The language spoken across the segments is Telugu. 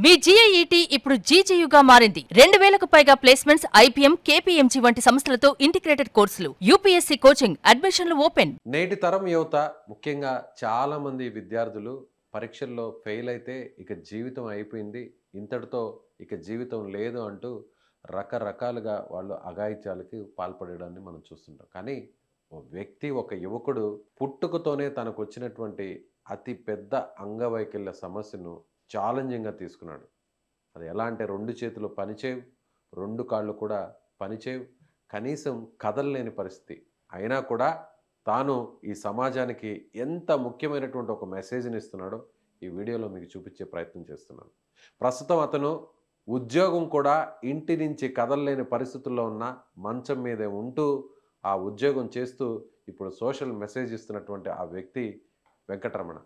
మీ జీఐఈటీ ఇప్పుడు జీజేయుగా మారింది. 2000కు పైగా ప్లేస్మెంట్స్, ఐపీఎం, కేపీఎంజీ వంటి సంస్థలతో ఇంటిగ్రేటెడ్ కోర్సులు. యూపీఎస్సీ కోచింగ్, అడ్మిషన్లు ఓపెన్. నేటి తరం యువత, ముఖ్యంగా చాలా మంది విద్యార్థులు పరీక్షల్లో ఫెయిల్ అయితే ఇక జీవితం అయిపోయింది, ఇంతటితో ఇక జీవితం లేదు అంటూ రకరకాలుగా వాళ్ళు అఘాయిత్యాలకి పాల్పడడాన్ని మనం చూస్తుంటాం. కానీ ఒక యువకుడు పుట్టుకతోనే తనకు వచ్చినటువంటి అతి పెద్ద అంగవైకల్య సమస్యను ఛాలెంజింగ్గా తీసుకున్నాడు. అది ఎలా అంటే 2 చేతులు పనిచేయవు, 2 కాళ్ళు కూడా పనిచేయవు, కనీసం కదలలేని పరిస్థితి. అయినా కూడా తాను ఈ సమాజానికి ఎంత ముఖ్యమైనటువంటి ఒక మెసేజ్ని ఇస్తున్నాడో ఈ వీడియోలో మీకు చూపించే ప్రయత్నం చేస్తున్నాను. ప్రస్తుతం అతను ఉద్యోగం కూడా ఇంటి నుంచి కదలలేని పరిస్థితుల్లో ఉన్న మంచం మీదే ఉంటూ ఆ ఉద్యోగం చేస్తూ ఇప్పుడు సోషల్ మెసేజ్ ఇస్తున్నటువంటి ఆ వ్యక్తి వెంకటరమణ.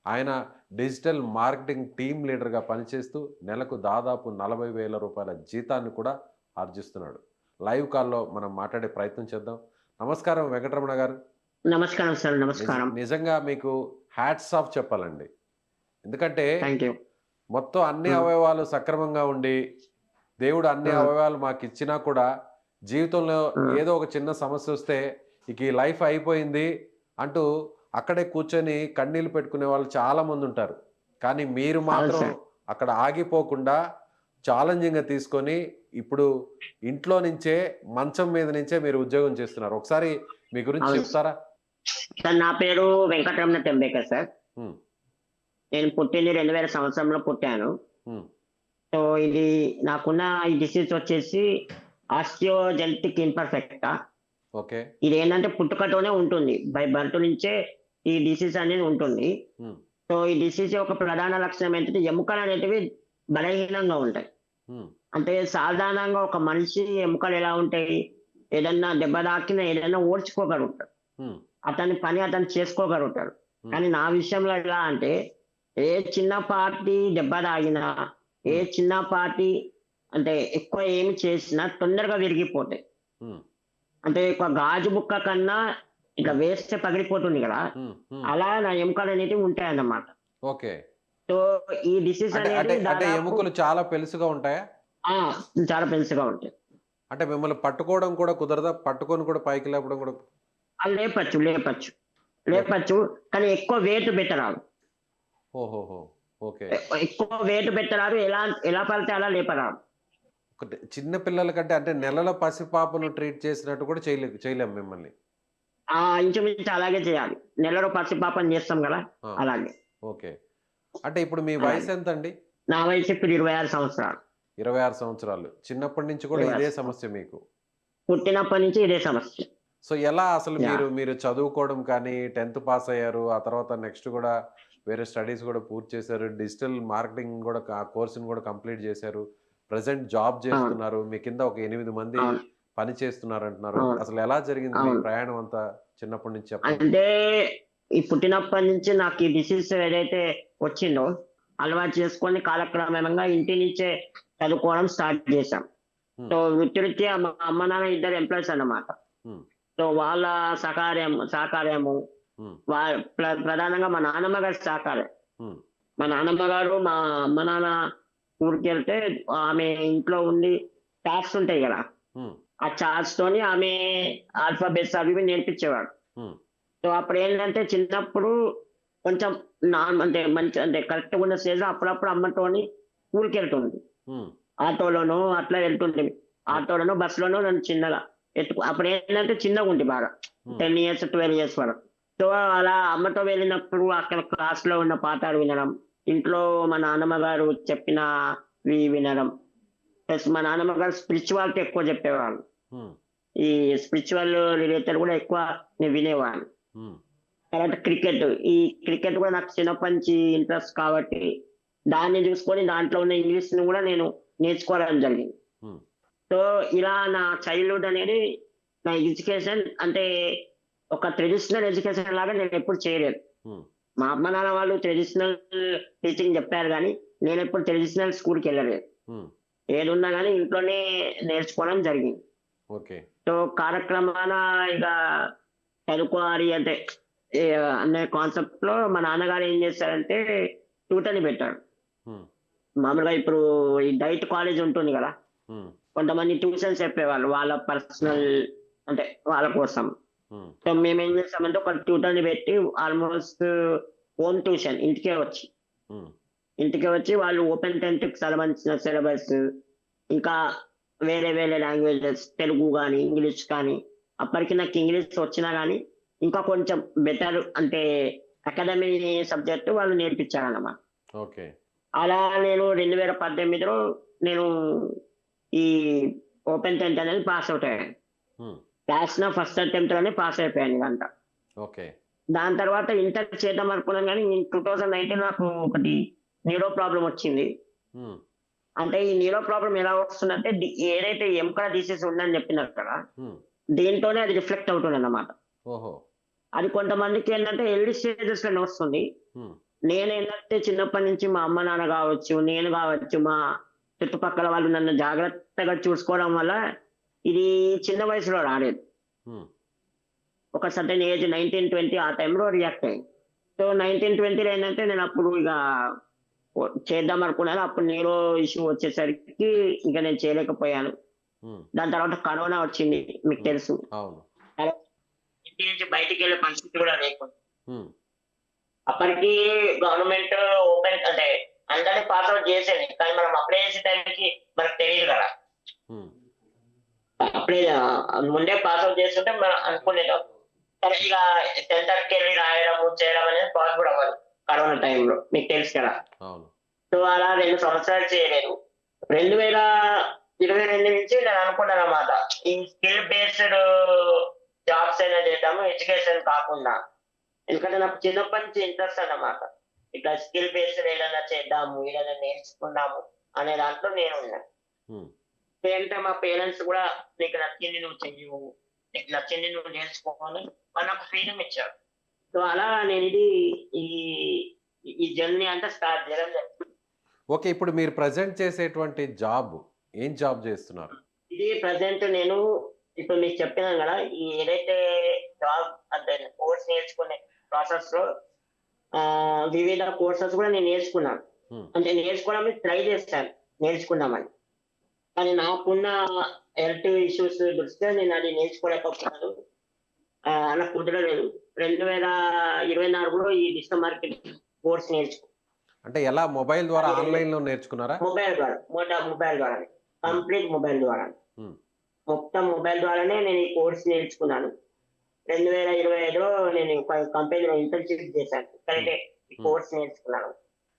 ఆయన డిజిటల్ మార్కెటింగ్ టీమ్ లీడర్గా పనిచేస్తూ నెలకు దాదాపు 40,000 రూపాయల జీతాన్ని కూడా ఆర్జిస్తున్నాడు. లైవ్ కాల్లో మనం మాట్లాడే ప్రయత్నం చేద్దాం. నమస్కారం వెంకటరమణ గారు. నమస్కారం సార్. నమస్కారం. నిజంగా మీకు హ్యాట్స్ ఆఫ్ చెప్పాలండి. ఎందుకంటే మొత్తం అన్ని అవయవాలు సక్రమంగా ఉండి దేవుడు అన్ని అవయవాలు మాకు ఇచ్చినా కూడా జీవితంలో ఏదో ఒక చిన్న సమస్య వస్తే ఇక ఈ లైఫ్ అయిపోయింది అంటూ అక్కడే కూర్చొని కన్నీళ్ళు పెట్టుకునే వాళ్ళు చాలా మంది ఉంటారు. కానీ మీరు మాత్రం అక్కడ ఆగిపోకుండా ఛాలెంజింగ్గా తీసుకొని ఇప్పుడు ఇంట్లో నుంచే, మంచం మీద నుంచే మీరు ఉద్యోగం చేస్తున్నారు. ఒకసారి మీ గురించి చెప్తారా? సార్, నా పేరు వెంకటరమణ టెంబేకర్ సార్. నేను పుట్టింది 2000 సంవత్సరంలో పుట్టాను. సో ఇది నాకున్న ఈ డిసీజ్ వచ్చేసి ఆస్టియోజెనెటిక్ ఇంపర్ఫెక్టా. ఓకే. ఇది ఏంటంటే పుట్టుకతోనే ఉంటుంది, బై బర్త్ నుంచే ఈ డిసీజ్ అనేది ఉంటుంది. సో ఈ డిసీజ్ యొక్క ప్రధాన లక్షణం ఏంటంటే ఎముకలు అనేటివి బలహీనంగా ఉంటాయి. అంటే సాధారణంగా ఒక మనిషి ఎముకలు ఎలా ఉంటాయి, ఏదన్నా దెబ్బ తాకినా ఏదైనా ఓడ్చుకోగలుగుతాడు, అతని పని అతను చేసుకోగలుగుతాడు. కానీ నా విషయంలో ఎలా అంటే ఏ చిన్నపాటి దెబ్బ తాగినా, ఏ చిన్నపాటి అంటే ఎక్కువ ఏమి చేసినా తొందరగా విరిగిపోతాయి. అంటే ఒక గాజు ముక్క కన్నా ఇక వేస్తే పగిలిపోతుంది కదా, అలా నా ఎముకలు అనేవి ఉంటాయి అన్నమాట. ఓకే. సో ఈ డిసీజ్ అనేది ఎముకలు చాలా పెలుసుగా ఉంటాయా? చాలా పెలుసుగా ఉంటాయి. అంటే మిమ్మల్ని పట్టుకోవడం కూడా కుదరదా? పట్టుకొని కూడా పైకి లేపడం కూడా? లేపచ్చు లేపచ్చు లేపచ్చు కానీ ఎక్కువ వెయిట్ పెట్టరాదు. ఓహోహో. ఓకే. ఎక్కువ వెయిట్ పెట్టరాదు, ఎలా పడితే అలా లేపరాదు. చిన్న పిల్లల కంటే అంటే నెలల పసిపాపను ట్రీట్ చేసినట్టు కూడా చేయలేము మిమ్మల్ని. ఇంచుమించు అలాగే చేయాలి, నెలలో పసిపాపని చేస్తాం కదా అలాగే. ఓకే. అంటే ఇప్పుడు మీ వయసు ఎంత అండి? నా వయసు ఇప్పుడు 26 సంవత్సరాలు. 26 సంవత్సరాలు. చిన్నప్పటి నుంచి కూడా ఇదే సమస్య మీకు? పుట్టినప్పటి నుంచి ఇదే సమస్య. సో ఎలా అసలు మీరు చదువుకోవడం కానీ 10th పాస్ అయ్యారు, ఆ తర్వాత నెక్స్ట్ కూడా వేరే స్టడీస్ కూడా పూర్తి చేశారు, డిజిటల్ మార్కెటింగ్ కూడా కోర్సుని కూడా కంప్లీట్ చేశారు, ప్రెసెంట్ జాబ్ చేస్తున్నారు, మీ కింద ఒక 8 మంది పని చేస్తున్నారు అంటున్నారు. అసలు ఎలా జరిగింది మీ ప్రయాణం అంతా చిన్నప్పటి నుంచి? అంటే ఈ పుట్టినప్పటి నుంచి నాకు ఈ డిసీజ్ ఏదైతే వచ్చిందో అలవాటు చేసుకొని కాలక్రమంగా ఇంటి నుంచే చదువుకోవడం స్టార్ట్ చేశాం. సో వృత్తిరీత్యా మా అమ్మ నాన్న ఇద్దరు ఎంప్లాయీస్ అన్నమాట. సో వాళ్ళ సహకార్యము ప్రధానంగా మా నాన్నమ్మ గారి సహకారం. మా నాన్నమ్మ గారు మా అమ్మ నాన్న ఊరికి వెళ్తే ఆమె ఇంట్లో ఉండి చార్ట్స్ ఉంటాయి కదా, ఆ చార్ట్స్ తోని ఆమె ఆల్ఫాబెట్స్ అవి నేర్పించేవాడు. సో అప్పుడు ఏంటంటే చిన్నప్పుడు కొంచెం అంటే మంచి అంటే కరెక్ట్గా ఉన్న స్టేజ్ అప్పుడప్పుడు అమ్మతోని ఊరికి వెళ్తుంది, ఆటోలోనో అట్లా వెళ్తుంటే, ఆటోలోనో బస్సులోనో నన్ను చిన్నగా అప్పుడు ఏంటంటే చిన్నగా ఉంది బాగా, 10 years 12 years వరకు. సో అలా అమ్మతో వెళ్ళినప్పుడు అక్కడ క్లాస్ లో ఉన్న పాఠాలు వినడం, ఇంట్లో మా నాన్నమ్మ గారు చెప్పినవి వినడం, ప్లస్ మా నాన్నమ్మ గారు స్పిరిచువాలిటీ ఎక్కువ చెప్పేవాళ్ళు, ఈ స్పిరిచువల్ రిలేటెడ్ కూడా ఎక్కువ నేను వినేవాడిని. తర్వాత ఈ క్రికెట్ కూడా నాకు చిన్నప్పటి నుంచి ఇంట్రెస్ట్ కాబట్టి దాన్ని చూసుకొని దాంట్లో ఉన్న ఇంగ్లీష్ ని కూడా నేను నేర్చుకోవడం జరిగింది. సో ఇలా నా చైల్డ్హుడ్ అనేది నా ఎడ్యుకేషన్ అంటే ఒక ట్రెడిషనల్ ఎడ్యుకేషన్ లాగా నేను ఎప్పుడు చేయలేదు. మా అమ్మ నాన్న వాళ్ళు ట్రెడిషనల్ టీచింగ్ చెప్పారు కానీ నేను ఎప్పుడు ట్రెడిషనల్ స్కూల్కి వెళ్ళలేదు. ఏదున్నా కానీ ఇంట్లోనే నేర్చుకోవడం జరిగింది. సో కార్యక్రమాన ఇక చదువుకోవాలి అంటే అనే కాన్సెప్ట్ లో మా నాన్నగారు ఏం చేశారంటే ట్యూటర్ని పెట్టాడు. మామూలుగా ఇప్పుడు ఈ డైట్ కాలేజ్ ఉంటుంది కదా, ఉమ్, కొంతమంది ట్యూషన్స్ చెప్పేవాళ్ళు వాళ్ళ పర్సనల్, అంటే వాళ్ళ కోసం. ఉమ్, సో మేమేం చేస్తామంటే ఒక ట్యూటర్ని పెట్టి ఆల్మోస్ట్ హోమ్ ట్యూషన్ ఉమ్, ఇంటికి వచ్చి వాళ్ళు ఓపెన్ 10th సంబంధించిన సిలబస్, ఇంకా వేరే వేరే లాంగ్వేజెస్, తెలుగు కానీ ఇంగ్లీష్ కానీ, అప్పటికి నాకు ఇంగ్లీష్ వచ్చినా కానీ ఇంకా కొంచెం బెటర్ అంటే అకాడమీ సబ్జెక్ట్ వాళ్ళు నేర్పించారన్నమాట. ఓకే. అలా నేను 2018లో నేను ఈ ఓపెన్ 10th అనేది పాస్ అవుట్ అయ్యాను. ఉమ్, రాసిన ఫస్ట్ అటెంప్ట్లోనే పాస్ అయిపోయాను ఇదంతా. ఓకే. దాని తర్వాత ఇంటర్ చేద్దాం అనుకున్నాను కానీ 2019 నాకు ఒకటి న్యూరో ప్రాబ్లం వచ్చింది. ఉమ్, అంటే ఈ న్యూరో ప్రాబ్లం ఎలా వస్తుందంటే ఏదైతే ఎముకల డిసీజ్ ఉందని చెప్పినారు కదా, ఉమ్, దీంతోనే అది రిఫ్లెక్ట్ అవుతుంది అన్నమాట. ఓహో. అది కొంతమందికి ఏంటంటే ఎర్లీ స్టేజెస్ లోనే వస్తుంది. ఉమ్, నేనేంటంటే చిన్నప్పటి నుంచి మా అమ్మ నాన్న కావచ్చు, నేను కావచ్చు, మా చుట్టుపక్కల వాళ్ళు నన్ను జాగ్రత్తగా చూసుకోవడం వల్ల ఇది చిన్న వయసులో రాలేదు. ఉమ్, ఒక సర్టెన్ ఏజ్ 19-20 ఆ టైంలో రియాక్ట్ అయ్యింది. సో 19-20లో ఏంటంటే నేను అప్పుడు ఇక చేద్దాం అనుకున్నాను. అప్పుడు న్యూరో ఇష్యూ వచ్చేసరికి ఇక నేను చేయలేకపోయాను. ఉమ్, దాని తర్వాత కరోనా వచ్చింది, మీకు ఉమ్, తెలుసు. అవును. ఇంటి నుంచి బయటికి వెళ్ళే పరిస్థితి కూడా లేకుండా, ఉమ్, అప్పటికి గవర్నమెంట్ ఓపెన్ అంటే అందరినీ పాస్ అవుట్ చేసేది, కానీ మనం అప్లై చేసే టైంకి మనకు తెలియదు కదా. ఉమ్, అప్పుడే ముందే పాస్ అవుట్ చేస్తుంటే మనం అనుకునేది సరే, ఇక సెంటర్కి వెళ్ళి రాయడము చేయడం అనేది పాసిబుల్ అవ్వదు కరోనా టైంలో, మీకు తెలుసు కదా. అవును. సో అలా 2 సంవత్సరాలు చేయలేదు. 2022 నుంచి నేను అనుకున్నాను అన్నమాట, ఈ స్కిల్ బేస్డ్ జాబ్స్ అయినా చేద్దాము, ఎడ్యుకేషన్ కాకుండా. ఎందుకంటే నాకు చిన్నప్పటి నుంచి ఇంట్రెస్ట్ అన్నమాట, ఇట్లా స్కిల్ బేస్డ్ ఏదైనా చేద్దాము, ఏదైనా నేర్చుకుందాము అనే దాంట్లో నేను ఉన్నాను. ఉమ్, ఏంటంటే మా పేరెంట్స్ కూడా నీకు నచ్చింది నువ్వు చెయ్యు, నీకు నచ్చింది నువ్వు నేర్చుకోవాలి, వాళ్ళు నాకు ఫ్రీడమ్ ఇచ్చారు. సో అలా నేను ఈ ఈ జర్నీ అంతా స్టార్ట్ చేయడం జరిగింది. ఓకే. ఇప్పుడు మీరు ప్రజెంట్ చేసేటువంటి జాబ్ ఏం జాబ్ చేస్తున్నారు? ఇది ప్రజెంట్ నేను ఇప్పుడు మీకు చెప్పినాను కదా, ఈ ఏదైతే జాబ్ అంటే కోర్స్ నేర్చుకునే ప్రాసెస్ లో వివిధ కోర్సెస్ కూడా నేను నేర్చుకున్నాను. ఉమ్, అంటే నేర్చుకోవడానికి ట్రై చేస్తాను నేర్చుకుందామని, కానీ నాకున్న హెల్త్ ఇష్యూస్ దృష్ట్యా నేను అది నేర్చుకోలేకపోతున్నాను. నాకు కుదరలేదు. 2024లో ఈ డిజిటల్ మార్కెటింగ్ కోర్స్ అంటే ఎలా మొబైల్ ద్వారా ఆన్లైన్లో నేర్చుకున్నారా? మొబైల్ ద్వారా కంప్లీట్ మొబైల్ ద్వారా, ఉమ్, మొత్తం మొబైల్ ద్వారానే నేను ఈ కోర్స్ నేర్చుకున్నాను. 2025లో నేను కంపెనీలో ఇంటర్న్షిప్ చేశాను, ఇక్కడైతే ఈ కోర్స్ నేర్చుకున్నాను.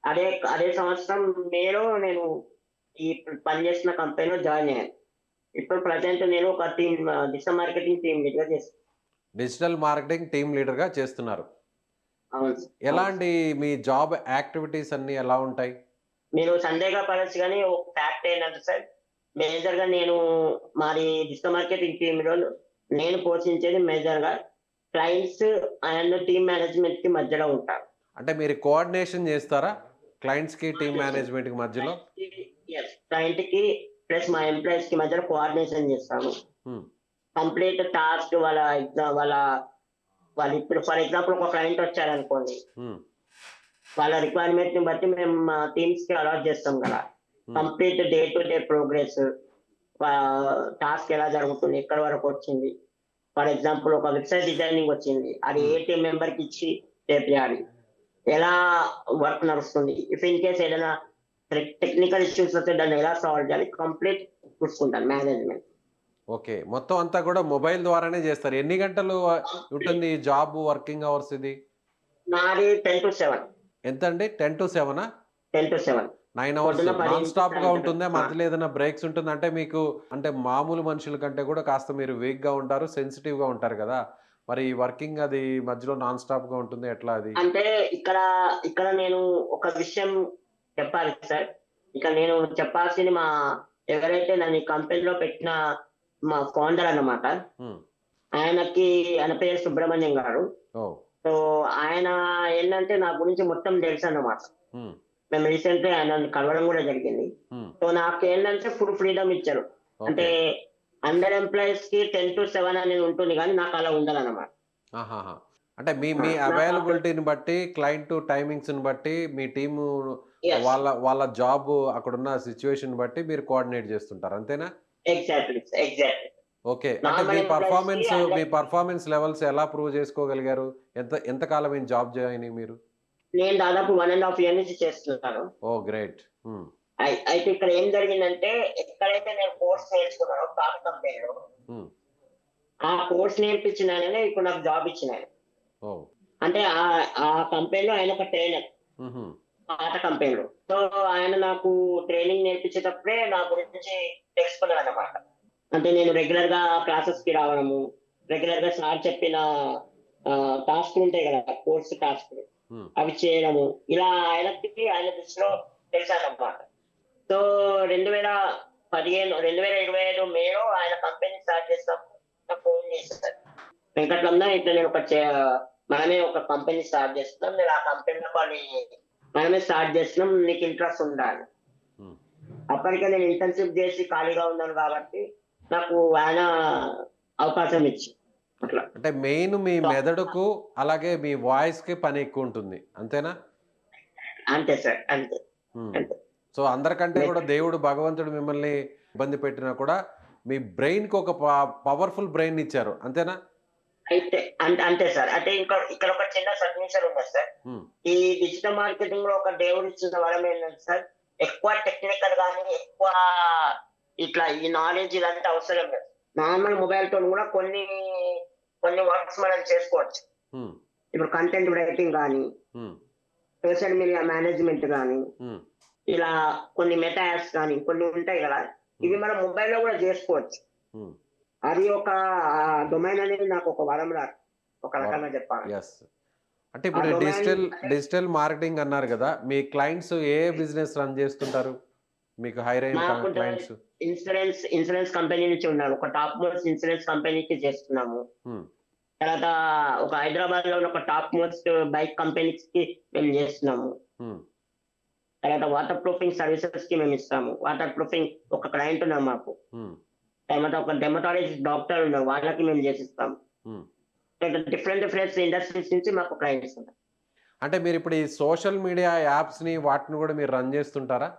అదే అదే సంవత్సరం మేలో నేను ఈ పనిచేసిన కంపెనీలో జాయిన్ అయ్యాను. ఇప్పుడు ప్రజెంట్ నేను ఒక డిజిటల్ మార్కెటింగ్ టీమ్ లీడ్ గా చేస్తాను. డిజిటల్ మార్కెటింగ్ టీమ్ లీడర్గా చేస్తున్నారు. అవును. ఎలాంటి మీ జాబ్ యాక్టివిటీస్ అన్నీ ఎలా ఉంటాయి? మీరు సందేహంగా పడచ్చు, కానీ ఒక ఫ్యాక్ట్ ఏంటంటే సార్, మేజర్ గా నేను మాది డిజిటల్ మార్కెటింగ్ టీమ్ లో నేను పోషించేది మేజర్ గా క్లయింట్స్ అండ్ టీమ్ మేనేజ్మెంట్ కి మధ్యలో ఉంటారు. అంటే మీరు కోఆర్డినేషన్ చేస్తారా క్లయింట్స్కి టీమ్ మేనేజ్మెంట్కి మధ్యలో? క్లయింట్ కి ప్లస్ మా ఎంప్లాయీస్ కి మధ్యలో కోఆర్డినేషన్ చేస్తాము. ఉమ్, కంప్లీట్ టాస్క్ వాళ్ళ వాళ్ళు ఇప్పుడు ఫర్ ఎగ్జాంపుల్ ఒక క్లయింట్ వచ్చారనుకోండి, ఉమ్, వాళ్ళ రిక్వైర్మెంట్ ని బట్టి మేము మా టీమ్స్ కి అలాట్ చేస్తాం కదా. Complete day to day progress, task ఎలా జరుగుతుంది, ఎక్కడి వరకు వచ్చింది. ఫర్ ఎగ్జాంపుల్ ఒక వెబ్సైట్ డిజైనింగ్ వచ్చింది, అది ఏ టీం మెంబర్ కి ఇచ్చి చేయాలి, ఎలా వర్క్ నడుస్తుంది, ఇఫ్ ఇన్ కేస్ ఏదైనా టెక్నికల్ ఇష్యూస్ వస్తే దాన్ని ఎలా సాల్వ్ చేయాలి, కంప్లీట్ చూసుకుంటాను మేనేజ్మెంట్. ఓకే. మొత్తం అంతా కూడా మొబైల్ ద్వారానే చేస్తారు. ఎన్ని గంటలు ఉంటుంది ఈ జాబ్ వర్కింగ్ అవర్స్ ఇది? నాది 10 to 7. ఎంతండి? 10 to 7? 10 to 7. 9 అవర్స్ పొద్దున 10 నాన్ స్టాప్గా నుంచి ఉంటుందా? మధ్యలో ఏదైనా బ్రేక్స్ ఉంటుంది? అంటే మీకు అంటే మామూలు మనుషుల కంటే కూడా కాస్త మీరు వీక్గా ఉంటారు, సెన్సిటివ్గా ఉంటారు కదా, మరి వర్కింగ్ అది మధ్యలో నాన్ స్టాప్గా ఉంటుంది ఎట్లా అది? అంటే ఇక్కడ నేను ఒక విషయం చెప్పాలి సార్. ఇక నేను చెప్పాల్సింది ఎవరైతే నన్ను ఈ కంపెనీలో పెట్టిన మా ఫౌండర్ అన్నమాట. ఉమ్, ఆయన పేరు సుబ్రహ్మణ్యం గారు. ఓ, సో ఆయన ఏంటంటే నా గురించి మొత్తం తెలుసు అన్నమాట. ఉమ్, మేము రీసెంట్లీ ఆయన కలవడం కూడా జరిగింది. ఉమ్, సో నాకు ఏంటంటే ఫుల్ ఫ్రీడమ్ ఇచ్చారు. అంటే అందర్ ఎంప్లాయీస్ కి 10 to 7 అనేది ఉంటుంది, కానీ నాకు అలా ఉండదన్నమాట. ఆహాహా. అంటే మీ మీ అవైలబిలిటీని బట్టి, క్లయింట్ టైమింగ్స్ని బట్టి మీ టీము Yes. వాళ్ళ జాబ్ అక్కడున్న సిచ్యువేషన్ బట్టి మీరు కోఆర్డినేట్ చేస్తుంటారు అంతేనా? ఎగ్జాక్ట్లీ. ఓకే. అంటే నార్మల్ ఎంప్లాయీస్ కి మీ పర్ఫార్మెన్స్ లెవెల్స్ ఎలా ప్రూవ్ చేసుకోగలిగారు? ఎంత కాలం అయింది జాబ్ జాయిన్ అయ్యి మీరు? నేను దాదాపు 1.5 ఇయర్ నుంచి చేస్తున్నాను. ఓహ్! గ్రేట్. హ్మ్. అయితే ఇక్కడ ఏం జరిగిందంటే, ఎక్కడైతే నేను కోర్స్ నేర్చుకున్నానో పాత కంపెనీలో, హ్మ్. ఆ కోర్స్ నేర్పించిన ఆయననే ఇప్పుడు నాకు జాబ్ ఇచ్చిన ఆయన. ఓహ్! అంటే ఆ కంపెనీలో ఆయన ఒక ట్రైనర్, హుహు. పాత కంపెనీలో. సో ఆయన నాకు ట్రైనింగ్ నేర్పించేటప్పుడే నా గురించి తెలుసుకున్నాడు అన్నమాట. అంటే నేను రెగ్యులర్ గా క్లాసెస్ కి రావడము, రెగ్యులర్ గా సార్ చెప్పిన టాస్క్లు ఉంటాయి కదా, కోర్స్ టాస్క్లు, హ్మ్. అవి చేయడము, ఇలా ఆయన దృష్టిలో తెలిసానన్నమాట. సో 2025 మేలో ఆయన కంపెనీ స్టార్ట్ చేసినప్పుడు నాకు ఫోన్ చేశారు. వెంకట్రమణ, ఇట్లా నేను మనమే ఒక కంపెనీ స్టార్ట్ చేస్తున్నాం, నేను ఆ కంపెనీలో మనమే స్టార్ట్ చేస్తున్నాం, నీకు ఇంట్రెస్ట్ ఉండాలి. హ్మ్. అప్పటికే నేను ఇంటర్న్షిప్ చేసి ఖాళీగా ఉన్నాను కాబట్టి నాకు ఆయన అవకాశం ఇచ్చి అట్లా. అంటే మెయిన్ మీ మెదడుకు అలాగే మీ వాయిస్‌కి పని ఎక్కువ ఉంటుంది. అంతేనా? అంతే సార్, అంతే. హ్మ్. అంతే. సో అందరికంటే కూడా దేవుడు భగవంతుడు మిమ్మల్ని ఇబ్బంది పెట్టినా కూడా మీ బ్రెయిన్‌కి ఒక పవర్‌ఫుల్ బ్రెయిన్ ఇచ్చారు. అంతేనా? అయితే అంతే సార్. అంటే ఇక్కడ ఒక చిన్న సబ్మిషన్ ఉంది సార్. హ్మ్. ఈ డిజిటల్ మార్కెటింగ్ లో ఒక దేవుడు ఇచ్చిన వరం ఏంటంటే సార్, ఎక్కువ టెక్నికల్ గానీ, ఎక్కువ ఇట్లా ఈ నాలెడ్జ్ ఇదంతా అవసరం లేదు. నార్మల్ మొబైల్ తో కూడా కొన్ని వర్క్స్ మనం చేసుకోవచ్చు. హ్మ్. ఇప్పుడు కంటెంట్ రైటింగ్ కానీ, హ్మ్. సోషల్ మీడియా మేనేజ్మెంట్ కానీ, హ్మ్. ఇలా కొన్ని మెటా యాప్స్ కానీ కొన్ని ఉంటాయి కదా, ఇవి మనం మొబైల్లో కూడా చేసుకోవచ్చు. హ్మ్. అది ఒక డొమైన్ అనేది నాకు ఒక వరం రా, ఒక రకంగా చెప్పాలి. యెస్. అంటే ఇప్పుడు డిజిటల్ మార్కెటింగ్ అన్నారు గదా! మీ క్లయింట్స్ ఏ బిజినెస్ రన్ చేస్తుంటారు? మీకు హైర్ అయిన నాకు క్లయింట్స్? ఇన్సూరెన్స్ కంపెనీ నుంచి ఉన్నారు. ఒక టాప్ మోస్ట్ ఇన్సూరెన్స్ కంపెనీకి చేస్తున్నాము. హ్మ్. తర్వాత ఒక హైదరాబాద్ లో ఉన్న ఒక టాప్ మోస్ట్ బైక్ కంపెనీస్ కి మేము చేస్తున్నాము. హ్మ్. తర్వాత వాటర్ ప్రూఫింగ్ సర్వీసెస్ కి మేము ఇస్తాము. వాటర్ ప్రూఫింగ్ ఒక క్లయింట్ ఉన్నారు మాకు. హ్మ్. తర్వాత ఒక డెర్మటాలజిస్ట్ డాక్టర్ ఉన్నారు, వాళ్ళకి మేము చేసిస్తాము. హ్మ్. డిఫరెంట్ ఇండస్ట్రీస్ నుంచి మాకు క్లయింట్స్ ఉన్నారు. అంటే మీరిప్పుడు ఈ సోషల్ మీడియా యాప్స్‌ని వాటిని గూడా మీరు రన్ చేస్తుంటారా?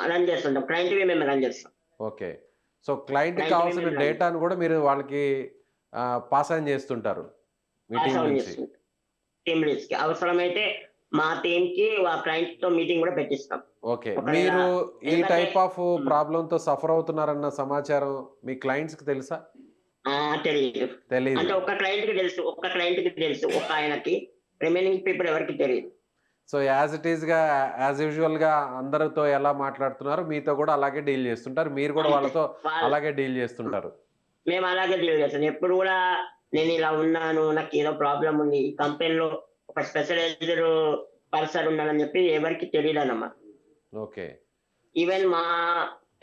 రన్ చేస్తుంటాం. క్లయింట్‌వి మేము రన్ చేస్తాం. ఓకే. సో క్లయింట్‌కి క్లయింట్‌వి కావాల్సిన మేము రన్ డేటాను గూడా మీరు వాళ్ళకి పాస్ ఆన్ చేస్తుంటారు. మీ పాస్ టీమ్ ఆన్ నుంచి. చేస్తుంటాం. టీమ్ లీడ్స్‌కి అవసరమైతే మా టీమ్‌కి ఆ క్లయింట్‌తో మీటింగ్ కూడా పెట్టిస్తాం. ఓకే. ఒకవేళ మీరు ఈ ఎందుకంటే టైప్ ఆఫ్ ప్రాబ్లమ్‌తో సఫర్ అవుతున్నారన్న సమాచారం మీ క్లయింట్స్‌కి తెలుసా? తెలీదు. తెలీదు. అంటే ఒక క్లయింట్‌కి తెలుసు. ఒక ఆయనకి. రిమైనింగ్ పీపుల్ ఎవరికీ తెలీదు. సో యాజ్ యూజువల్‌గా అందరితో ఎలా మాట్లాడుతున్నారో మీతో గూడా అలాగే డీల్ చేస్తుంటారు. మీరు గూడా అంతే. వాళ్ళతో వాళ్ళు అలాగే డీల్ చేస్తుంటారు. మేము అలాగే డీల్ చేస్తాం. ఎప్పుడు కూడా నేను ఇలా ఉన్నాను, నాకేదో ప్రాబ్లమ్ ఉంది, ఈ కంపెనీలో ఒక స్పెషలైజ్డ్ పర్సన్ ఉన్నాడని చెప్పి ఎవరికీ తెలీదన్నమాట. ఓకే. ఈవెన్ మా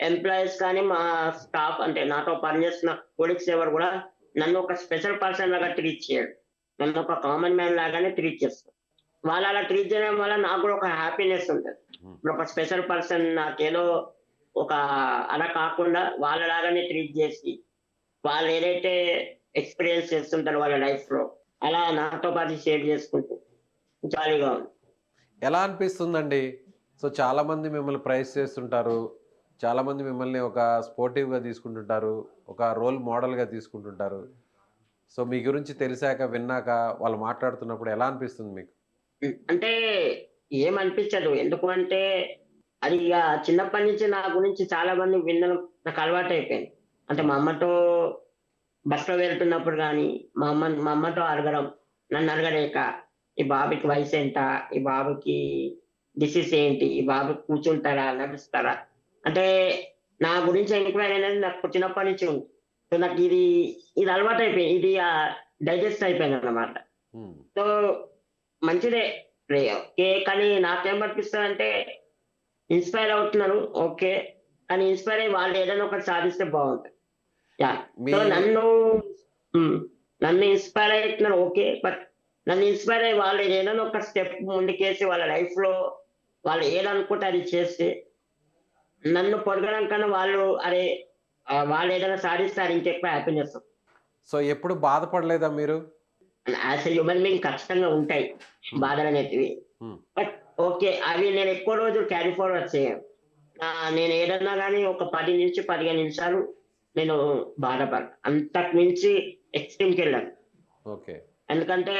ఎంప్లాయీస్ కానీ, మా స్టాఫ్ అంటే నాతో పనిచేస్తున్న కొలీగ్స్ ఎవరు కూడా నన్ను ఒక స్పెషల్ పర్సన్ లాగా ట్రీట్ చేయరు. నన్ను ఒక కామన్ మ్యాన్ లాగానే ట్రీట్ చేస్తారు. వాళ్ళు అలా ట్రీట్ చేయడం వల్ల నాకు కూడా ఒక హ్యాపీనెస్ ఉంటది. హ్మ్. ఇప్పుడు ఒక స్పెషల్ పర్సన్ నాకేదో ఒక అలా కాకుండా వాళ్ళలాగానే ట్రీట్ చేసి, వాళ్ళు ఏదైతే ఎక్స్‌పీరియన్స్ చేస్తుంటారో వాళ్ళ లైఫ్‌లో, అలా నాతో పాటు షేర్ చేసుకుంటూ జాలీగా ఉంది. ఎలా అనిపిస్తుందండి? సో చాలామంది మిమ్మల్ని ప్రైజ్ చేస్తుంటారు. చాలామంది మిమ్మల్ని ఒక స్పోర్టివ్‌గా తీసుకుంటుంటారు. ఒక రోల్ మోడల్‌గా తీసుకుంటుంటారు. సో మీ గురించి తెలిసాక, విన్నాక వాళ్ళు మాట్లాడుతున్నప్పుడు ఎలా అనిపిస్తుంది మీకు? అంటే ఏమనిపించదు. ఎందుకు అంటే అది చిన్నప్పటి నుంచి నా గురించి చాలా మంది వినడం నాకు అలవాటయిపోయింది. అంటే మా అమ్మతో బస్‌లో వెళ్తున్నప్పుడు గానీ, మా అమ్మతో అడగడం, నన్ను అడగలేక, ఈ బాబుకి వయసెంత? ఈ బాబుకి డిసీజ్ ఏంటి? ఈ బాబు కూర్చుంటారా? నడుస్తారా? అంటే నా గురించి ఎంక్వైరీ అనేది నాకు చిన్నప్పటి నుంచి ఉంది. సో నాకు ఇది అలవాటయిపోయింది. ఇది డైజెస్ట్ అయిపోయిందన్నమాట. హ్మ్. సో మంచిదే. ఓకే. కానీ నాకేమనిపిస్తదంటే ఇన్‌స్పైర్ అవుతున్నారు. ఓకే. కానీ ఇన్‌స్పైర్ అయ్యి వాళ్ళు ఏదైనా ఒకటి సాధిస్తే బావుంటది. యాహ్! మీ సో హ్మ్. నన్ను ఇన్‌స్పైర్ అయితున్నారు ఓకే. బట్ నన్ను ఇన్‌స్పైర్ అయ్యి వాళ్ళు ఏదైనా ఒక స్టెప్ ముందుకేసి వాళ్ళ లైఫ్‌లో వాళ్ళు ఏదనుకుంటే అది చేస్తే, నన్ను పొగడడం కన్నా వాళ్ళు ఏదైనా సాధిస్తే అది ఇంకెక్కువ హ్యాపీనెస్. సో ఎప్పుడు బాధపడలేదా మీరు? యాస్ ఎ హ్యూమన్ బీయింగ్ ఖచ్చితంగా ఉంటాయి హ్మ్. బాధలనేటివి. హ్మ్. But okay. అవి నేను ఎక్కువ రోజులు క్యారీ ఫార్వర్డ్ చేయను. నేను ఏదన్నా గాని ఒక 10-15 నిమిషాలు నేను బాధపడను. అంతకు మించి ఎక్స్‌ట్రీమ్‌కెళ్ళను. ఓకే. ఎందుకంటే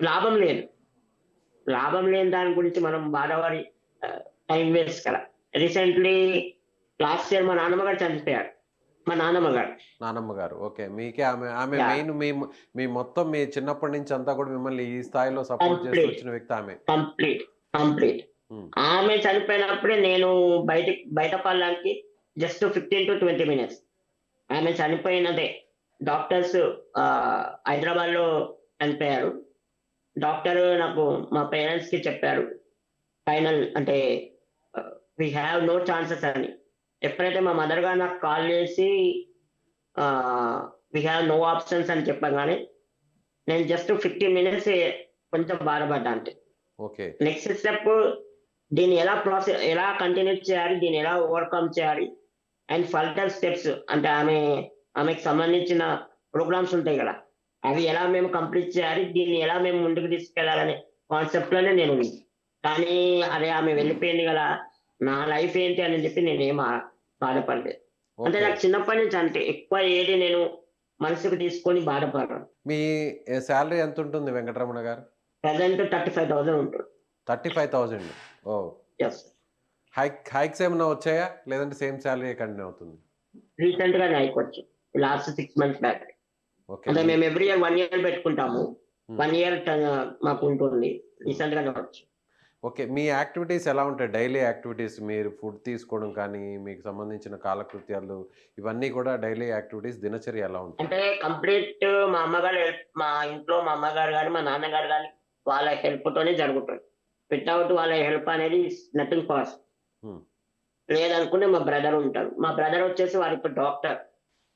లాభం లేదు. లాభం లేని దాని గురించి మనం బాధపడి టైం వేస్ట్ కదా! రీసెంట్‌లీ లాస్ట్ ఇయర్ మా నాన్నమ్మ గారు చనిపోయారు. మా నాన్నమ్మ గారు. నానమ్మ గారు. ఓకే. మీకే ఆమె యాహ్! మెయిన్ మీ మొత్తం మీ చిన్నప్పటి నుంచి అంతా కూడా మిమ్మల్ని ఈ స్థాయిలో సపోర్ట్ చేస్తూ కంప్లీట్. వచ్చిన వ్యక్తి ఆమె. కంప్లీట్. కంప్లీట్. హ్మ్. ఆమె చనిపోయినప్పుడే నేను బయట పడడానికి జస్ట్ 15-20 మినిట్స్. ఆమె చనిపోయినదే. డాక్టర్స్ హైదరాబాద్‌లో చనిపోయారు. డాక్టరు నాకు మా పేరెంట్స్‌కి చెప్పారు. ఫైనల్ అంటే వి హావ్ నో ఛాన్సెస్ అని. ఎప్పుడైతే మా మదర్ గారు నాకు కాల్ చేసి వి హావ్ నో ఆప్షన్స్ అని చెప్పంగానే నేను జస్ట్ 15 మినిట్స్ కొంచెం బాధపడ్డా అంతే. ఓకే. నెక్స్ట్ స్టెప్ దీన్ని ఎలా కంటిన్యూ చేయాలి? దీన్ని ఎలా ఓవర్‌కమ్ చేయాలి? అండ్ ఫర్దర్ స్టెప్స్ అంటే ఆమెకి సంబంధించిన ప్రోగ్రామ్స్ ఉంటాయి గదా! అవి ఎలా మేము కంప్లీట్ చేయాలి? దీన్ని ఎలా మేము ముందుకు తీసుకెళ్లాలనే కాన్సెప్ట్‌లోనే నేనున్నా. కానీ అరే! ఆమె వెళ్ళిపోయింది గదా! నా లైఫ్ ఏంటి అని చెప్పి నేనేం బాధపడలేదు. అంటే ఓకే. నాకు చిన్నప్పటి నుంచి అంతే. ఎక్కువ ఏది నేను మనసుకు తీసుకొని బాధపడను. మీ సాలరీ ఎంతుంటుంది వెంకటరమణ గారు? ప్రెజెంట్ 35,000 ఉంటుంది. 35,000. ఓహ్! యెస్. హైక్స్ ఏమన్నా వచ్చాయా? లేదంటే సేమ్ సాలరీయే కంటిన్యూ అవుతుంది? రీసెంట్‌గానే హైకొచ్చింది. Last 6 months back. ఓకే. అంటే మేము ఎవ్రీ ఇయర్ 1 ఇయర్ పెట్టుకుంటాము. హ్మ్. 1 ఇయర్ మాకుంటుంది. రీసెంట్‌గానే వచ్చింది. ఓకే. మీ యాక్టివిటీస్ ఎలా ఉంటాయి? డైలీ యాక్టివిటీస్ మీరు ఫుడ్ తీసుకోవడం కానీ, మీకు సంబంధించిన కాలకృత్యాలు ఇవన్నీ కూడా డైలీ యాక్టివిటీస్ దినచర్య ఎలా ఉంటుంది? అంటే కంప్లీట్ మా ఇంట్లో మా అమ్మగారు గాని, మా నాన్నగారు గాని వాళ్ళ హెల్ప్‌తోనే జరుగుతుంది. వితౌట్ వాళ్ళ హెల్ప్ అనేది నథింగ్ పాసిబుల్. హ్మ్. లేదనుకుంటే మా బ్రదర్ ఉంటారు. మా బ్రదర్ వచ్చేసి వారిప్పుడు డాక్టర్.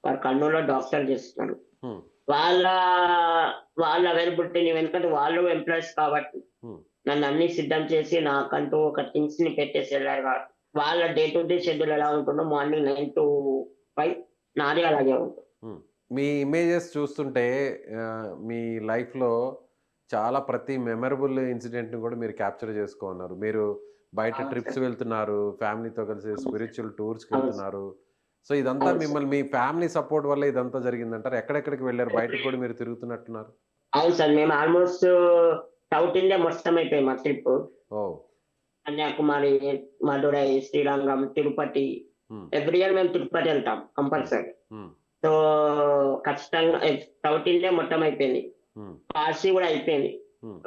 వారు కర్నూలులో డాక్టర్ చేస్తున్నారు. హ్మ్. వాళ్ళ వాళ్ళ అవైలబిలిటీని ఎందుకంటే వాళ్ళు ఎంప్లాయీస్ కాబట్టి హ్మ్. నన్ను అన్ని సిద్ధం చేసి నాకంటూ ఒక థింగ్స్‌ని పెట్టేసి ఎళ్లారు కాబట్టి వాళ్ళ డే టు డే షెడ్యూల్ ఎలా ఉంటుందో మార్నింగ్ 9-5 నాది అలాగే ఉంటుంది. హ్మ్. మీ ఇమేజెస్ చూస్తుంటే మీ లైఫ్‌లో చాలా ప్రతి మెమరబుల్ ఇన్సిడెంట్‌ని కూడా మీరు క్యాప్చర్ చేసుకున్నారు. మీరు బయట అవును ట్రిప్స్ సార్. వెళ్తున్నారు. ఫ్యామిలీతో కలిసి అవును సార్. స్పిరిచ్యువల్ అవును సార్. టూర్స్‌కెళ్తున్నారు. సో, ఇదంతా అవును సార్. మీ ఫ్యామిలీ సపోర్ట్ వల్లే ఇదంతా జరిగిందంటారా? ఎక్కడెక్కడికి వెళ్లారు? బయటకి కూడా మీరు తిరుగుతున్నట్టున్నారు? అవును సార్. మేము ఆల్‌మోస్ట్ సౌత్ ఇండియా మొత్తం అయిపోయింది మా ట్రిప్పు. ఓహ్! కన్యాకుమారి, మదురై, శ్రీరంగం, తిరుపతి. హ్మ్. ఎవ్రీ ఇయర్ మేము తిరుపతి వెళ్తాం హ్మ్. కంపల్సరీ. హ్మ్. సో, ఖచ్చితంగా సౌత్ ఇండియా మొత్తం అయిపోయింది. హ్మ్. కాశీ గూడా అయిపోయింది. హ్మ్.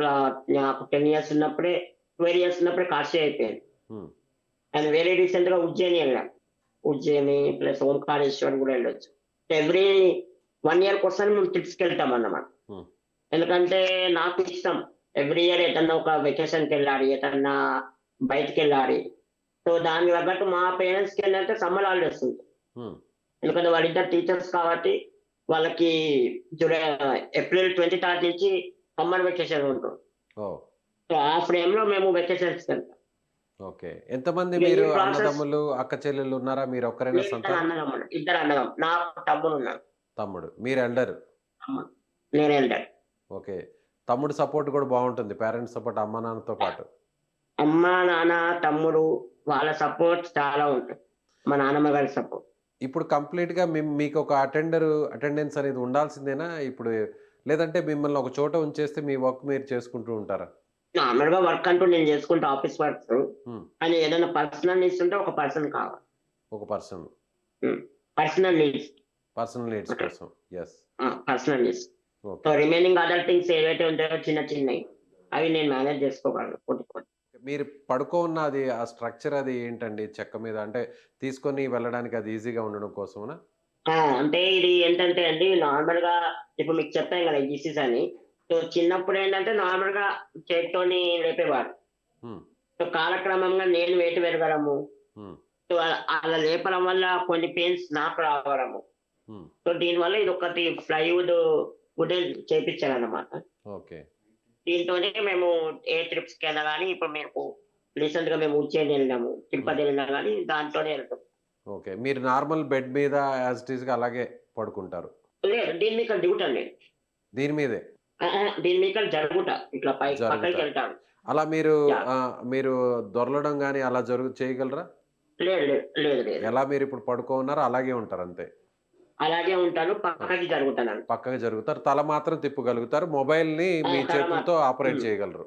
నాకు 10 ఇయర్స్ ఉన్నప్పుడే 12 ఇయర్స్ ఉన్నప్పుడే కాశీ అయిపోయింది. హ్మ్. అండ్ వెరీ రీసెంట్‌గా ఉజ్జయిని ఎళ్ళాం. ఉజ్జయిని ప్లస్ ఓంకారేశ్వర్ గూడా ఎళ్ళొచ్చు. ఎవ్రీ 1 ఇయర్‌కోసారి మేము ట్రిప్స్‌కెళ్తామన్నమాట. హ్మ్. ఎందుకంటే నాకు ఇష్టం. ఎవ్రీ ఇయర్ ఎటన్నా ఒక వెకేషన్‌కెళ్ళాలి. ఎటన్నా బయటికెళ్ళాలి. సో, దానికి తగ్గట్టు మా పేరెంట్స్‌కేంటంటే సమ్మర్ హాలిడేస్ ఉంటాయి. హ్మ్. ఎందుకంటే వాళ్ళిద్దరు టీచర్స్ కాబట్టి వాళ్ళకి జులై ఏప్రిల్ 23 నుంచి సమ్మర్ వెకేషన్ ఉంటుంది. ఓహ్! సో, ఆ ఫ్రేమ్‌లో మేము వెకేషన్స్‌కెళ్తాం. ఓకే. ఎంతమంది ఇక ఈ మీరు ప్రాసెస్ అన్నదమ్ములు, అక్క చెల్లెళ్ళు ఉన్నారా? మీరొక్కరేనా ఇద్దరు సంతానం? అన్నదమ్ములు. ఇద్దరు అన్నదమ్ములు. నాకు తమ్ముడున్నాడు. తమ్ముడు. మీరు ఎల్డర్. తమ్ముడు. నేను ఎల్డర్. ఓకే. తమ్ముడు సపోర్ట్ గూడా బావుంటుంది. పేరెంట్స్ సపోర్ట్ అమ్మా, నాన్నతో పాటు. అమ్మ, నాన్న, తమ్ముడు వాళ్ళ సపోర్ట్ చాలా ఉంటుంది. మా నాన్నమ్మ గారి సపోర్ట్. ఇప్పుడు కంప్లీట్‌గా మీకొక అటెండెన్స్ అనేది ఉండాల్సిందేనా? ఇప్పుడు లేదంటే మిమ్మల్ని ఒక చోట ఉంచేస్తే మీ వర్క్ మీరు చేసుకుంటూ ఉంటారా? నార్మల్‌గా వర్క్ అంటూ నేను చేసుకుంటా ఆఫీస్ వర్క్స్. హ్మ్. కానీ ఏదైనా పర్సనల్ నీడ్స్ ఉంటే ఒక పర్సన్ కావాలి. ఒక పర్సన్. హ్మ్. Personal needs. పర్సనల్ నీడ్స్ కోసం. Yes. Personal needs. So, okay. Remaining other things ఏవైతే ఉంటాయో చిన్న చిన్నయి అవి నేను మేనేజ్ చేసుకోగలను కొద్ది. మీరు పడుకోన్న అది ఆ స్ట్రక్చర్ అది ఏంటండి? చెక్క మీద అంటే తీసుకొని వెళ్ళడానికి అది ఈజీగా ఉండడం కోసమనా? అంటే ఇది ఏంటంటే అండి నార్మల్‌గా ఇప్పుడు మీకు చెప్పాను గదా! ఈసీస్ అని. సో, చిన్నప్పుడేంటంటే నార్మల్‌గా చేత్తోని లేపేవారు. హ్మ్. సో, కాలక్రమంగా నేను వెయిట్ పెరగడము. హ్మ్. సో, అలా లేపడం వల్ల కొన్ని పెయిన్స్ నాకు రావడము. హ్మ్. సో, దీనివల్ల ఇదొకటి వుడ్ చేపిచ్చారన్నమాట. ఓకే. దీంతోనే మేము ఏ ట్రిప్స్‌కైనా గాని ఇప్పుడు మీకు రీసెంట్‌గా మేము ఉజ్జయిని ఎళ్ళినాము. హ్మ్. తిరుపతి ఎళ్ళినా గాని దాంతోనే ఎళ్తాం. ఓకే. మీరు నార్మల్ బెడ్ మీద యాజ్ ఇట్ ఈస్‌గా అలాగే పడుకుంటారు. లేదు దీని మీదకెళ్ళి దిగుతాను నేను. దీని మీదే దీని మీదకెళ్ళి జరుగుతా. ఇట్లా జరుగుతా. పక్కకెళ్తాను. అలా మీరు యాహ్! మీరు దొర్లడం గాని అలా చేయగలరా? లేదు, లేదు, లేదు, లేదు. ఎలా మీరిప్పుడు పడుకోనున్నారో అలాగే ఉంటారంతే. అలాగే ఉంటాను. ఆ! పక్కకి జరుగుతానండి. పక్కకి జరుగుతారు. తల మాత్రం తిప్పగలుగుతారు. మొబైల్‌ని మీ తల చేతులతో ఆపరేట్ హ్మ్. చేయగలరు.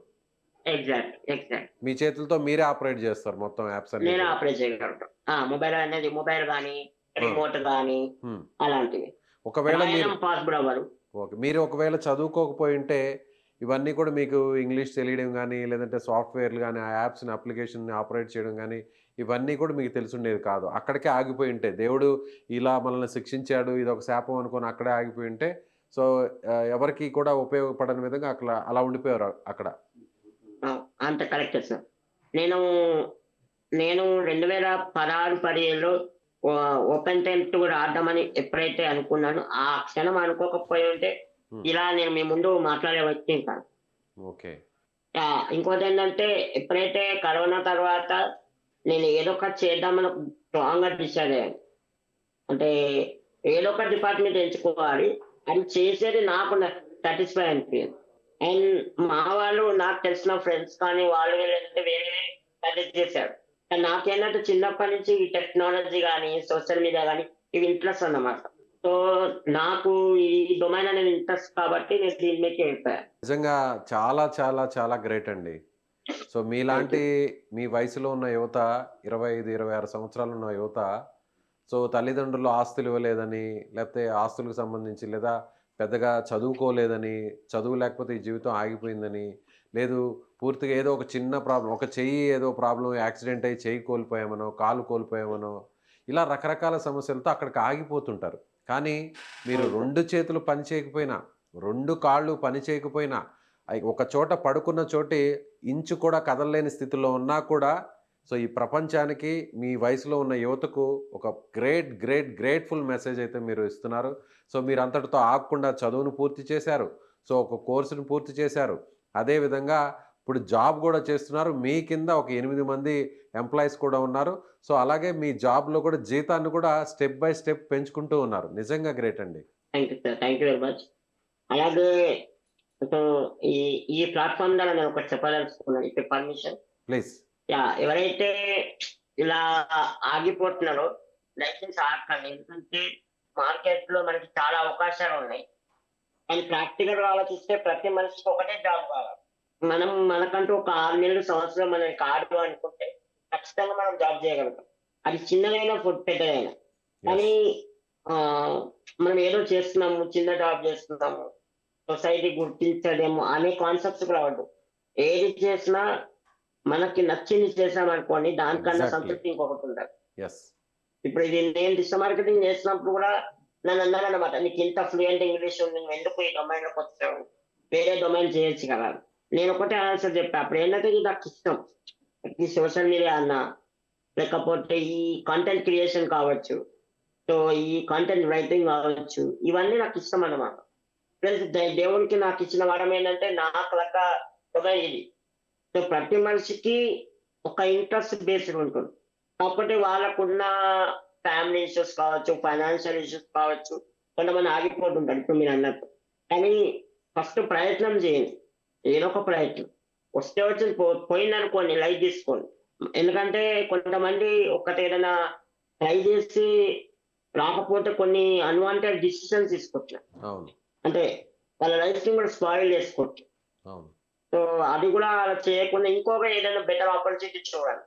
ఎగ్జాక్ట్. ఎగ్జాక్ట్. మీ చేతులతో మీరే ఆపరేట్ జేస్తారు మొత్తం యాప్స్ అన్నీ నేనే కూడా. ఆపరేట్ చేయగలను. మొబైల్ అనేది మొబైల్ గానీ, ఆ! రిమోట్ గానీ హ్మ్. అలాంటివి. ఒకవేళ మీరు రాయడం పాసిబుల్ అవ్వదు. ఓకే. మీరు ఒకవేళ చదువుకోకపోయుంటే, ఇవన్నీ కూడా మీకు ఇంగ్లీష్ తెలియడం గానీ, లేదంటే సాఫ్ట్‌వేర్‌లు గానీ, ఆ యాప్స్‌ని, అప్లికేషన్‌ని ఆపరేట్ చేయడం గానీ, ఇవన్నీ కూడా మీకు తెలిసుండేది కాదు. అక్కడికే ఆగిపోయుంటే, దేవుడు ఇలా మనల్ని శిక్షించాడు, ఇదొక శాపం అనుకోని అక్కడే ఆగిపోయుంటే, సో, ఎవరికీ కూడా ఉపయోగపడని విధంగా అలా ఉండిపోయారు అక్కడ. ఆ! అంత కరెక్టే సార్. నేను, నేను 2016, 17లో ఓపెన్ టెన్త్ రాద్దామని ఎప్పుడైతే అనుకున్నానో, ఆ క్షణం అనుకోకపోయుంటే, హ్మ్. ఇలా నేను మీ ముందు మాట్లాడే వ్యక్తిని కాదు. ఓకే. ఇంకోటేంటంటే ఎప్పుడైతే కరోనా తర్వాత నేను ఏదో ఒకటి చేద్దామని స్ట్రాంగ్‌గా డిసైడ్ అయ్యాను. అంటే ఏదో ఒక డిపార్ట్‌మెంట్ ఎంచుకోవాలి. అది చేసేది నాకు సాటిస్ఫై అనిపియదు. అండ్ మా వాళ్ళు నాకు తెలిసిన ఫ్రెండ్స్ కానీ వాళ్ళు వీళ్ళంటే వేరే వేరే సజెస్ట్ చేశారు. కానీ నాకేంటంటే చిన్నప్పటి నుంచి ఈ టెక్నాలజీ గాని, సోషల్ మీడియా గాని ఇవి ఇంట్రెస్ట్ అన్నమాట. సో, నాకు ఈ డొమైన్ అనేది ఇంట్రెస్ట్ కాబట్టి నేను దీని మీదకి వెళ్ళిపోయా. నిజంగా చాలా, చాలా, చాలా గ్రేట్ అండి. So, thank you. మీలాంటి మీ వయసులో ఉన్న యువత 25, 26 సంవత్సరాలున్న యువత సో, తల్లిదండ్రులు ఆస్తులు ఇవ్వలేదని, లేపోతే ఆస్తులకు సంబంధించి లేదా పెద్దగా చదువుకోలేదని, చదువు లేకపోతే ఈ జీవితం ఆగిపోయిందని, లేదు పూర్తిగా ఏదో ఒక చిన్న ప్రాబ్లమ్, ఒక చెయ్యి ఏదో ప్రాబ్లమ్ యాక్సిడెంట్ అయ్యి చెయ్యి కోల్పోయామనో, కాలు కోల్పోయామనో, ఇలా రకరకాల సమస్యలతో అక్కడికి ఆగిపోతుంటారు. కానీ మీరు అవును సార్. 2 చేతులు పని చేయకపోయినా, 2 కాళ్ళు పని చేయకపోయినా, ఒక చోట పడుకున్న చోటే ఇంచు కూడా కదలలేని స్థితిలో ఉన్నా కూడా సో, ఈ ప్రపంచానికి మీ వయసులో ఉన్న యువతకు ఒక గ్రేట్‌ఫుల్ మెసేజ్ అయితే మీరు ఇస్తున్నారు. సో, మీరంతటితో ఆగకుండా చదువును పూర్తి చేశారు. సో, ఒక కోర్స్‌ని పూర్తి చేశారు. అదే విధంగా ఇప్పుడు జాబ్ గూడా చేస్తున్నారు. మీ కింద ఒక 8 మంది ఎంప్లాయీస్ కూడా ఉన్నారు. సో, అలాగే మీ జాబ్‌లో కూడా జీతాన్ని కూడా స్టెప్ బై స్టెప్ పెంచుకుంటూ ఉన్నారు. నిజంగా గ్రేట్ అండి. Thank you sir. Thank you very much. అలాగే సో, ఈ ఈ ప్లాట్‌ఫార్మ్ ద్వారా నేను ఒకటి చెప్పదలుచుకున్నాను. If permission. ప్లీజ్. ఎవరైతే ఇలా ఆగిపోతున్నారో దయచేసి ఆగకండి. ఎందుకంటే మార్కెట్‌లో మనకి చాలా అవకాశాలున్నాయి. కానీ ప్రాక్టికల్‌గా ఆలోచిస్తే ప్రతి మనిషికి ఒకటే జాబ్ కావాలి. మనం మనకంటూ ఒక 6 నెలలు, సంవత్సరం మనకి కాదు అనుకుంటే ఖచ్చితంగా మనం జాబ్ చేయగలుగుతాం. అది చిన్నదైనా, పెద్దదైనా. యెస్. కానీ ఆహ్, మనం ఏదో చేస్తున్నాము, చిన్న జాబ్ చేస్తున్నాము, సొసైటీ గుర్తించడేమో అనే కాన్సెప్ట్స్‌కి రావద్దు. ఏది చేసినా మనకి నచ్చింది చేశామనుకోండి దానికన్నా ఎగ్జాక్ట్‌లీ. సంతృప్తి ఇంకొకటుండదు. యెస్. ఇప్పుడు ఇది నేను డిజిటల్ మార్కెటింగ్ చేసినప్పుడు కూడా నన్నన్నారన్నమాట. "నీకింత ఫ్లూయెంట్ ఇంగ్లీష్ ఉంది. నువ్వెందుకు ఈ డొమైన్‌లోకొచ్చావు? వేరే డొమైన్ చేయొచ్చు కదా!" నేనొకటే ఆన్సర్ చెప్పా. అప్పుడేంటంటే ఇది నాకిష్టం. ఈ సోషల్ మీడియా అన్నా, లేకపోతే ఈ కంటెంట్ క్రియేషన్ కావచ్చు. సో, ఈ కంటెంట్ రైటింగ్ కావచ్చు. ఇవన్నీ నాకిష్టమన్నమాట. ప్లస్ దేవుడికి నాకిచ్చిన వరం ఏంటంటే నాకు లెక్క డొమైన్ ఇది. సో, ప్రతి మనిషికి ఒక ఇంట్రెస్ట్ బేస్డ్ ఉంటుంది. కాకపోతే వాళ్ళకున్న ఫ్యామిలీ ఇష్యూస్ కావచ్చు, ఫైనాన్షియల్ ఇష్యూస్ కావచ్చు. కొంతమంది ఆగిపోతుంటారు ఇప్పుడు మీరన్నట్టు. కానీ ఫస్ట్ ప్రయత్నం చేయండి. ఏదో ఒక ప్రయత్నం. వస్తే వచ్చింది పోయిందనుకోండి లైట్ తీసుకోండి. ఎందుకంటే కొంతమంది ఏదైనా ట్రై చేసి రాకపోతే కొన్ని అన్‌వాంటెడ్ డిసిషన్స్ తీసుకుంటున్నారు. అవును. అంటే వాళ్ళ లైఫ్‌ని కూడా స్పాయిల్ చేసుకుంటున్నారు. అవును. సో, అది కూడా అలా చేయకుండా ఇంకొక ఏదైనా బెటర్ ఆపర్చునిటీ చూడాలి.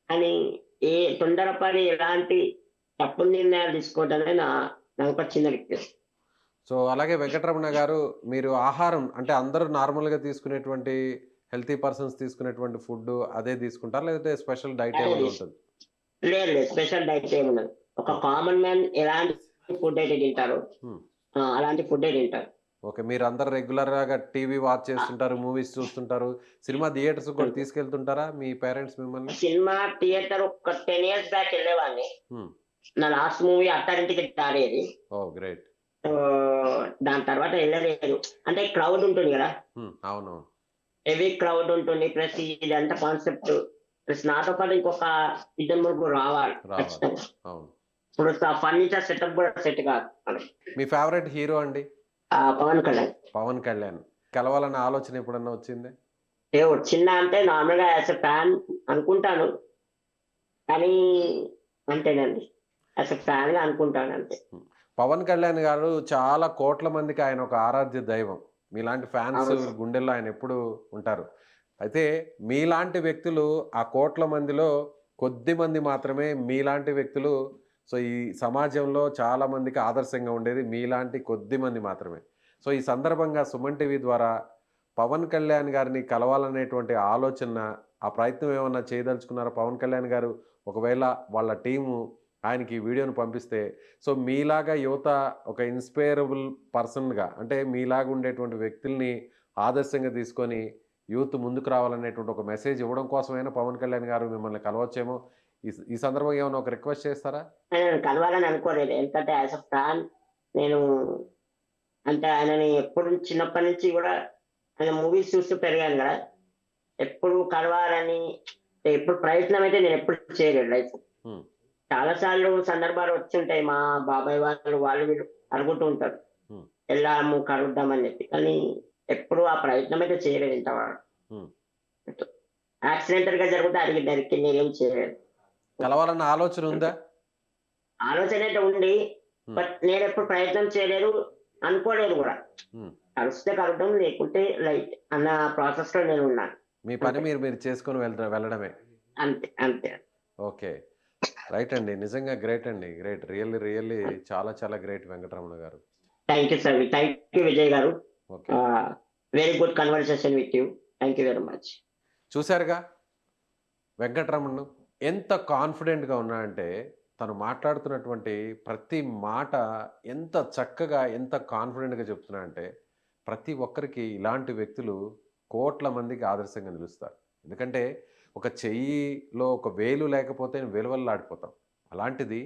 కానీ తొందరపడి ఎలాంటి తప్పుడు నిర్ణయాలు తీసుకోవద్దనేది నాదొక చిన్న రిక్వెస్ట్. సో, అలాగే వెంకటరమణ గారు మీరు ఆహారం అంటే అందరూ నార్మల్‌గా తీసుకునేటువంటి హెల్తీ పర్సన్స్ తీసుకునేటువంటి ఫుడ్డు అదే తీసుకుంటారా? లేకపోతే స్పెషల్ డైట్ అదే ఏమన్నా ఉంటదా? లేదు, లేదు. స్పెషల్ డైట్ ఏముండదు. ఒక కామన్ మ్యాన్ ఎలాంటి ఫుడ్ అయితే తింటారో హ్మ్. అలాంటి ఫుడ్డే తింటారు. ఓకే. మీరందరూ రెగ్యులర్‌గా టీవీ వాచ్ చేస్తుంటారు, మూవీస్ చూస్తుంటారు. సినిమా థియేటర్స్‌కి కూడా అంతే. తీసుకెళ్తుంటారా మీ పేరెంట్స్ మిమ్మల్ని? సినిమా థియేటర్ ఒక 10 ఇయర్స్ బ్యాక్ ఎళ్ళేవాడిని. హ్మ్. నా లాస్ట్ మూవీ 'అత్తారింటికి దారేది'. ఓహ్! గ్రేట్. సో, దాని తర్వాత ఎళ్ళలేదు. అంటే క్రౌడ్ ఉంటుంది గదా! అవునవును. హెవీ క్రౌడ్ ఉంటుంది. ప్లస్ ఇదంతా కాన్సెప్ట్. ప్లస్ నాతో పాటు ఇంకొక ఇద్దరు, ముగ్గురు రావాలి రావాలి. ఖచ్చితంగా. అవును. ఇప్పుడు ఫర్నిచర్ సెటప్ గూడా సెట్ కాదు మనకి. మీ ఫేవరెట్ హీరో అండి? పవన్ కళ్యాణ్. పవన్ కళ్యాణ్. కలవాలన్న ఆలోచన ఎప్పుడన్నా వచ్చిందా? ఏ వచ్చిందా అంటే నార్మల్‌గా యాస్ ఎ ఫ్యాన్ అనుకుంటాను. కానీ అంతేనండి. యాస్ ఎ ఫ్యాన్‌గా అనుకుంటాను అంతే. పవన్ కళ్యాణ్ గారు చాలా కోట్ల మందికి ఆయన ఒక ఆరాధ్య దైవం. మీలాంటి ఫ్యాన్స్ అవును. గుండెల్లో ఆయన ఎప్పుడూ ఉంటారు. అయితే మీలాంటి వ్యక్తులు ఆ కోట్ల మందిలో కొద్ది మంది మాత్రమే మీలాంటి వ్యక్తులు సో, ఈ సమాజంలో చాలా మందికి ఆదర్శంగా ఉండేది మీలాంటి కొద్ది మంది మాత్రమే. సో, ఈ సందర్భంగా సుమన్ టీవీ ద్వారా పవన్ కళ్యాణ్ గారిని కలవాలనేటువంటి ఆలోచన, ఆ ప్రయత్నం ఏమన్నా చేయదలుచుకున్నారా? పవన్ కళ్యాణ్ గారు ఒకవేళ వాళ్ళ టీము ఆయనకి ఈ వీడియోని పంపిస్తే సో, మీలాగా యువత ఒక ఇన్‌స్పైరబుల్ పర్సన్‌గా అంటే మీలాగా ఉండేటువంటి వ్యక్తుల్ని ఆదర్శంగా తీసుకొని యూత్ ముందుకు రావాలనేటువంటి ఒక మెసేజ్ ఇవ్వడం కోసమైనా పవన్ కళ్యాణ్ గారు మిమ్మల్ని కలవచ్చేమో! ఈ సందర్భంగా ఏమన్నా ఒక రిక్వెస్ట్ చేస్తారా? నేను కలవాలని అనుకోలేదు. ఎందుకంటే యాస్ ఎ ఫ్యాన్ నేను అంటే ఆయనని ఎప్పుడు చిన్నప్పటి నుంచి గూడా ఆయన మూవీస్ చూస్తూ పెరిగాను గదా! ఎప్పుడు కలవాలని ఎప్పుడు ప్రయత్నం అయితే నేనెప్పుడు చేయలేదు లైఫ్‌లో. హ్మ్. చాలా సార్లు సందర్భాలు వచ్చుంటాయి. మా బాబాయ్ వాళ్ళు వీళ్ళు అనుకుంటూ ఉంటారు. హ్మ్. ఎళ్దాము, కలుద్దామని జెప్పి. కానీ ఎప్పుడు ఆ ప్రయత్నం అయితే చేయలేదు ఇంతవరకు. హ్మ్. యాక్సిడెంటల్‌గా జరిగితే దానికి నేనేం చేయలేదు. కలవాలన్న ఆలోచన ఉందా? ఆలోచన అయితే ఉంది. హ్మ్. బట్ నేనెప్పుడు ప్రయత్నం చేయలేదు. అనుకోలేదు గూడా. హ్మ్. కలిస్తే కలుద్దాం లేకుంటే లైట్ అన్న ప్రాసెస్‌లో నేనున్నాను. మీ పని అంతే. మీరు చేసుకొని వెళ్ళడమే. అంతే. అంతే. ఓకే. రైట్ అండి. నిజంగా గ్రేట్ అండి. గ్రేట్. రియల్లీ చాలా చాలా గ్రేట్ వెంకటరమణ గారు. Thank you sir. Thank you Vijay గారు. Okay. Very good conversation with you. Thank you very much. చూసారుగా వెంకటరమణను ఎంత కాన్ఫిడెంట్‌గా ఉన్నాడంటే తను మాట్లాడుతున్నటువంటి ప్రతి మాట ఎంత చక్కగా, ఎంత కాన్ఫిడెంట్‌గా చెప్తున్నాడంటే ప్రతి ఒక్కరికి ఇలాంటి వ్యక్తులు కోట్ల మందికి ఆదర్శంగా నిలుస్తారు. ఎందుకంటే ఒక చెయ్యిలో ఒక వేలు లేకపోతే వెలవెల్లాడిపోతాం. అలాంటిది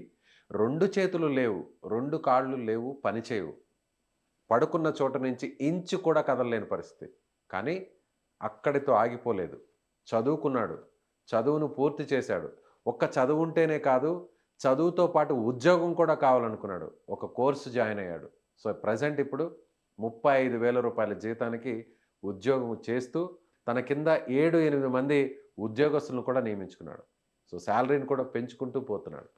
2 చేతులు లేవు, 2 కాళ్ళు లేవు, పని చేయవు. పడుకున్న చోట నుంచి ఇంచు కూడా కదలలేని పరిస్థితి. కానీ అక్కడితో ఆగిపోలేదు. చదువుకున్నాడు. చదువును పూర్తి చేశాడు. ఒక్క చదువుంటేనే కాదు, చదువుతో పాటు ఉద్యోగం కూడా కావాలనుకున్నాడు. ఒక కోర్స్ జాయిన్ అయ్యాడు. సో, ప్రెజెంట్ ఇప్పుడు రూ. 35,000 జీతానికి ఉద్యోగం చేస్తూ, తన కింద 7, 8 మంది ఉద్యోగస్తులను కూడా నియమించుకున్నాడు. సో, సాలరీని కూడా పెంచుకుంటూ పోతున్నాడు.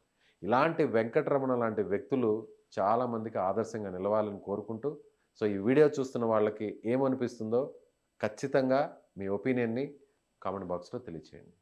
ఇలాంటి వెంకటరమణ లాంటి వ్యక్తులు చాలామందికి ఆదర్శంగా నిలవాలని కోరుకుంటూ, సో, ఈ వీడియో చూస్తున్న వాళ్ళకి ఏమనిపిస్తుందో ఖచ్చితంగా మీ ఒపీనియన్‌ని కామెంట్ బాక్స్‌లో తెలియచేయండి.